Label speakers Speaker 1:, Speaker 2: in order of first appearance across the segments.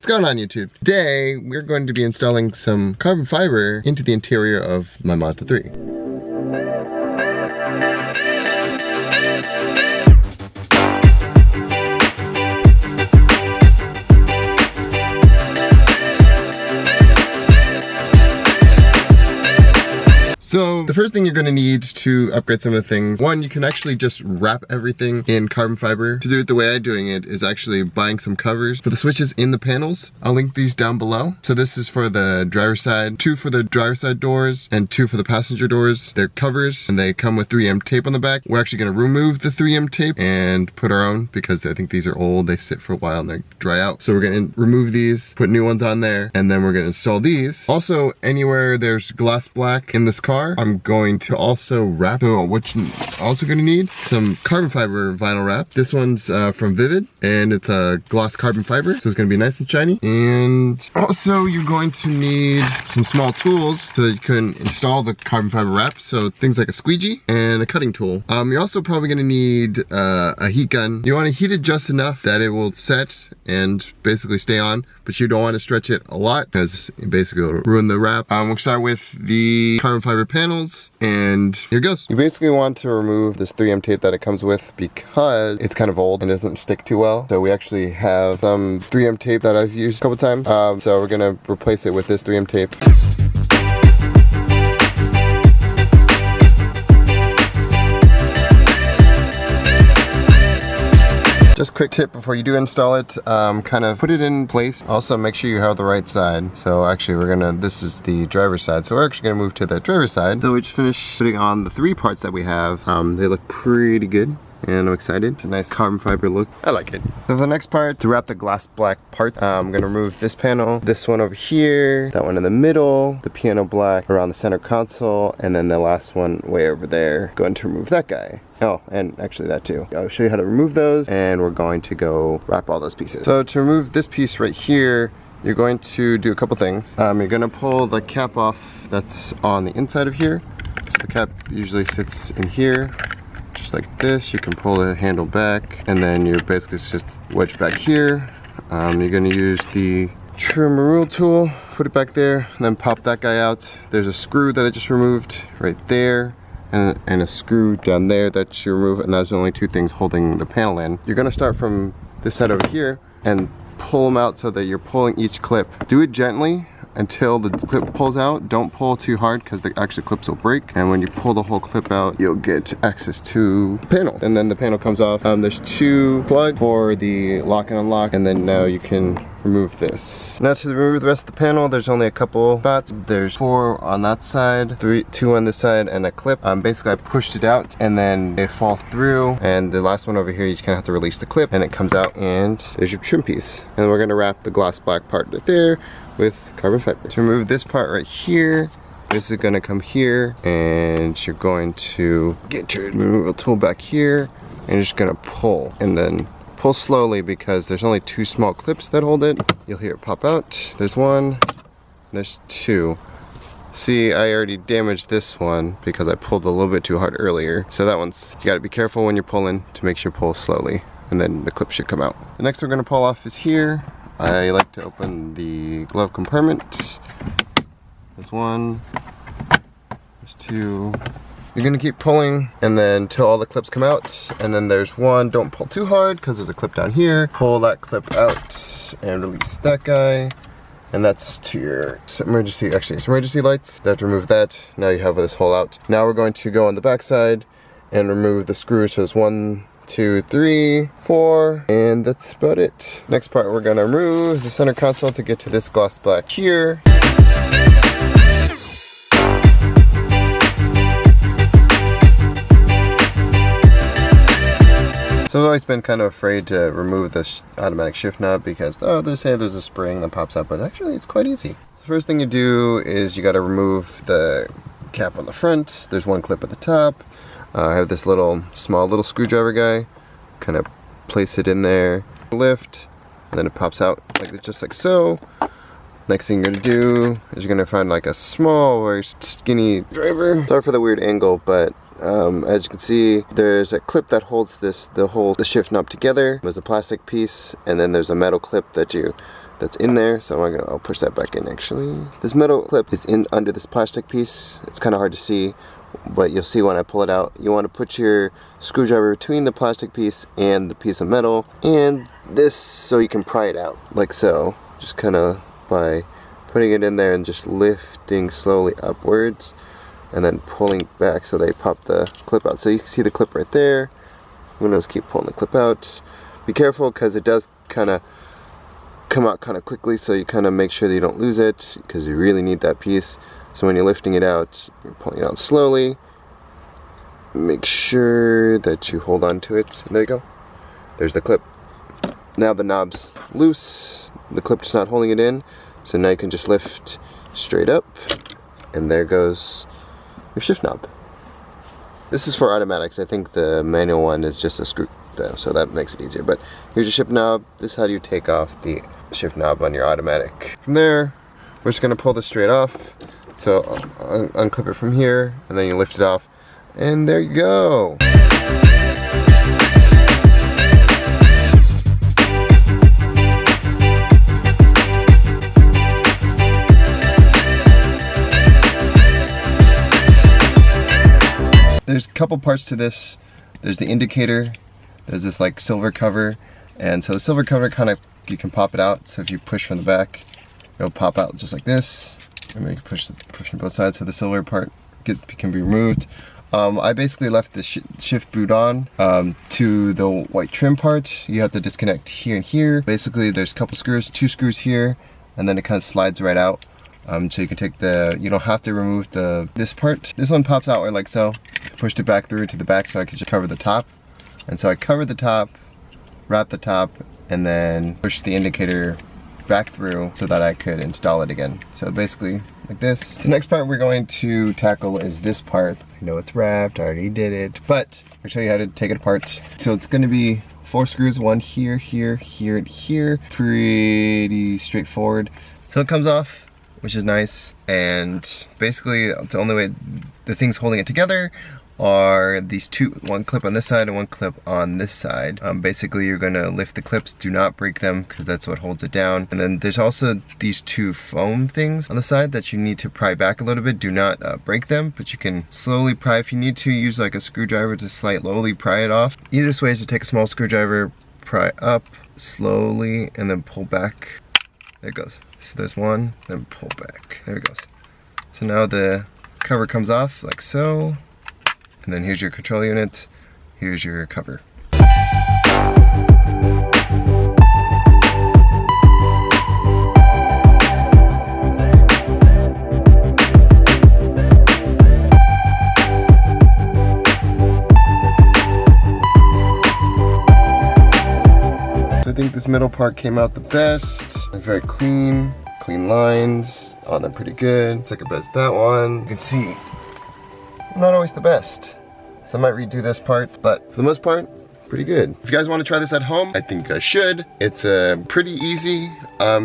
Speaker 1: What's going on, YouTube? Today, we're going to be installing some carbon fiber into the interior of my Mazda 3. So the first thing you're gonna need to upgrade some of the things, one, you can actually just wrap everything in carbon fiber. To do it the way I'm doing it is actually buying some covers for the switches in the panels. I'll link these down below. So this is for the driver's side, 2 for the driver's side doors and 2 for the passenger doors. They're covers and they come with 3M tape on the back. We're actually gonna remove the 3M tape and put our own because I think these are old. They sit for a while and they dry out. So we're gonna remove these, put new ones on there, and then we're gonna install these. Also, anywhere there's glass black in this car, I'm going to also wrap. So what you're also going to need, some carbon fiber vinyl wrap. This one's from Vivid and it's a gloss carbon fiber, so it's going to be nice and shiny. And also you're going to need some small tools so that you can install the carbon fiber wrap. So things like a squeegee and a cutting tool. You're also probably going to need a heat gun. You want to heat it just enough that it will set and basically stay on, but you don't want to stretch it a lot because it basically will ruin the wrap. We'll start with the carbon fiber panels, and here goes. You basically want to remove this 3M tape that it comes with because it's kind of old and doesn't stick too well. So we actually have some 3M tape that I've used a couple times. So we're gonna replace it with this 3M tape. Just quick tip before you do install it, kind of put it in place. Also make sure you have the right side. So actually this is the driver's side. So we're actually gonna move to the driver's side. So we just finished putting on the 3 parts that we have. They look pretty good. And I'm excited. It's a nice carbon fiber look. I like it. So for the next part, to wrap the glass black part, I'm gonna remove this panel, this one over here, that one in the middle, the piano black around the center console, and then the last one way over there. Going to remove that guy. Oh, and actually that too. I'll show you how to remove those, and we're going to go wrap all those pieces. So to remove this piece right here, you're going to do a couple things. You're gonna pull the cap off that's on the inside of here. So the cap usually sits in here. Just like this, you can pull the handle back, and then you basically just wedge back here. You're gonna use the trimmer rule tool, put it back there, and then pop that guy out. There's a screw that I just removed right there, and a screw down there that you remove, and those are the only 2 things holding the panel in. You're gonna start from this side over here and pull them out so that you're pulling each clip. Do it gently until the clip pulls out. Don't pull too hard because the actual clips will break, and when you pull the whole clip out, you'll get access to the panel, and then the panel comes off. There's 2 plugs for the lock and unlock, and then now you can remove this. Now to remove the rest of the panel, there's only a couple spots. There's 4 on that side, 2 on this side, and a clip. Basically I pushed it out and then they fall through, and the last one over here you just kind of have to release the clip and it comes out, and there's your trim piece. And we're gonna wrap the gloss black part right there with carbon fiber. To remove this part right here, this is gonna come here, and you're going to get your removal tool back here, and you're just gonna pull, and then pull slowly because there's only 2 small clips that hold it. You'll hear it pop out. There's 1, there's 2. See, I already damaged this one because I pulled a little bit too hard earlier. So that one's, you gotta be careful when you're pulling to make sure you pull slowly, and then the clip should come out. The next we're gonna pull off is here. I like to open the glove compartment. There's 1, there's 2. You're gonna keep pulling and then till all the clips come out, and then there's 1. Don't pull too hard because there's a clip down here. Pull that clip out and release that guy, and that's to your emergency lights. You have to remove that. Now you have this hole out. Now we're going to go on the back side and remove the screws. So there's 1, 2, 3, 4, and that's about it. Next part we're gonna remove is the center console to get to this gloss black here. So I've always been kind of afraid to remove this automatic shift knob because, oh, they say there's a spring that pops up, but actually it's quite easy. The first thing you do is you gotta remove the cap on the front. There's 1 clip at the top. I have this small little screwdriver guy. Kind of place it in there, lift, and then it pops out just like so. Next thing you're gonna do is you're gonna find like a small, very skinny driver. Sorry for the weird angle, but as you can see, there's a clip that holds the shift knob together. There's a plastic piece, and then there's a metal clip that you that's in there, so I'll push that back in actually. This metal clip is in under this plastic piece. It's kind of hard to see, but you'll see when I pull it out. You want to put your screwdriver between the plastic piece and the piece of metal, and this so you can pry it out, like so. Just kind of by putting it in there and just lifting slowly upwards, and then pulling back so they pop the clip out. So you can see the clip right there. I'm gonna just keep pulling the clip out. Be careful because it does kind of come out kind of quickly, so you kind of make sure that you don't lose it because you really need that piece. So when you're lifting it out, you're pulling it out slowly. Make sure that you hold on to it. And there you go. There's the clip. Now the knob's loose. The clip's not holding it in. So now you can just lift straight up. And there goes your shift knob. This is for automatics. I think the manual one is just a screw, so that makes it easier. But here's your shift knob. This is how you take off the shift knob on your automatic. From there, we're just gonna pull this straight off. So unclip it from here, and then you lift it off, and there you go. There's a couple parts to this. There's the indicator. There's this like silver cover, and so the silver cover kind of, you can pop it out. So if you push from the back, it'll pop out just like this, and then you can push from both sides so the silver part can be removed. I basically left the shift boot on. To the white trim part, you have to disconnect here and here. Basically, there's a couple screws, 2 screws here, and then it kind of slides right out. So you can take you don't have to remove this part. This one pops out like so. Pushed it back through to the back so I could just cover the top. And so I covered the top, wrapped the top, and then pushed the indicator back through so that I could install it again. So basically like this. The next part we're going to tackle is this part. I know it's wrapped, I already did it, but I'll show you how to take it apart. So it's gonna be 4 screws, 1 here, here, here, and here. Pretty straightforward. So it comes off, which is nice, and basically the only way the things holding it together are these two, one clip on this side and one clip on this side. Basically you're gonna lift the clips, do not break them because that's what holds it down. And then there's also these 2 foam things on the side that you need to pry back a little bit. Do not break them, but you can slowly pry if you need to. Use like a screwdriver to slowly pry it off. Easiest way is to take a small screwdriver, pry up slowly, and then pull back. There it goes. So there's one, then pull back. There it goes. So now the cover comes off like so. And then here's your control unit, here's your cover. So I think this middle part came out the best. It's very clean lines on them, pretty good. Second best that one. You can see, not always the best. So I might redo this part, but for the most part, pretty good. If you guys want to try this at home, I think you guys should. It's pretty easy,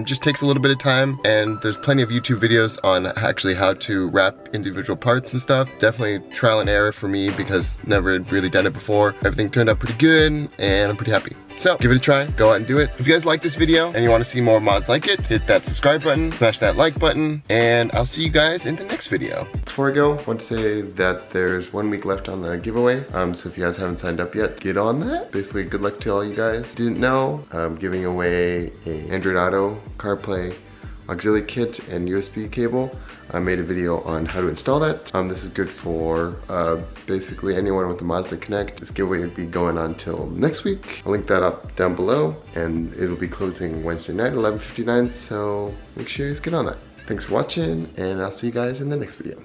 Speaker 1: just takes a little bit of time, and there's plenty of YouTube videos on actually how to wrap individual parts and stuff. Definitely trial and error for me because never really done it before. Everything turned out pretty good, and I'm pretty happy. So give it a try, go out and do it. If you guys like this video and you want to see more mods like it, hit that subscribe button, smash that like button, and I'll see you guys in the next video. Before I go, I want to say that there's 1 week left on the giveaway. So if you guys haven't signed up yet, get on that. Basically, good luck to all you guys. Didn't know, I'm giving away a Android Auto, CarPlay, auxiliary kit, and USB cable. I made a video on how to install that. This is good for basically anyone with a Mazda Connect. This giveaway will be going on till next week. I'll link that up down below, and it'll be closing Wednesday night, 11:59, so make sure you guys get on that. Thanks for watching, and I'll see you guys in the next video.